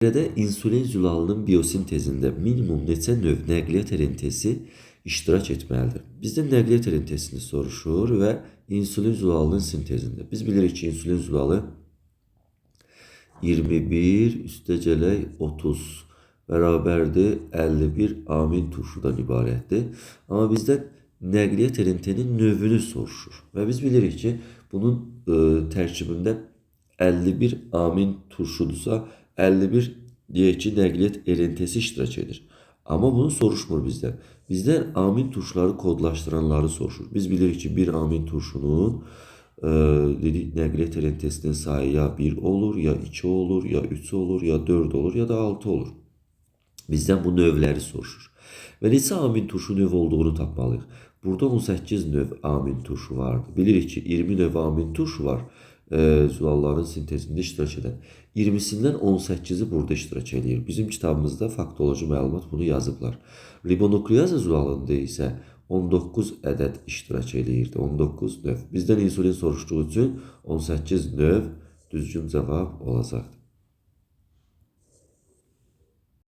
Nəqliyyatda insulin zülalının biosintezində minimum neçə növ nəqliyyat RNT-si iştirak etməlidir? Bizdən nəqliyyat RNT-sini soruşur və insulin zülalının sintezində. Biz bilirik ki, insulin zülalı 21 üstəgələk 30 bərabərdir 51 amin turşudan ibarətdir. Amma bizdən nəqliyyat RNT-nin növünü soruşur. Və biz bilirik ki, bunun tərkibində 51 amin turşudursa, 51 deyək ki, nəqliyyat RNT-si iştirak edir. Amma bunu soruşmur bizdən. Bizdən amin turşuları kodlaşdıranları soruşur. Biz bilirik ki, bir amin turşunun nəqliyyat RNT-sinin sayı ya 1 olur, ya 2 olur, ya 3 olur, ya 4 olur, ya da 6 olur. Bizdən bu növləri soruşur. Və neçə amin turşu növ olduğunu tapmalıyıq. Burada 18 növ amin turşu vardır. Bilirik ki, 20 növ amin turşu var. Zülalların sintezində iştirak edən. 20-sindən 18-i burada iştirak edir. Bizim kitabımızda faktoloji məlumat bunu yazıblar. Ribonukleaza zülalında isə 19 ədəd iştirak edirdi. 19 növ. Bizdən insulin soruşduğu üçün 18 növ düzgün cavab olacaqdır.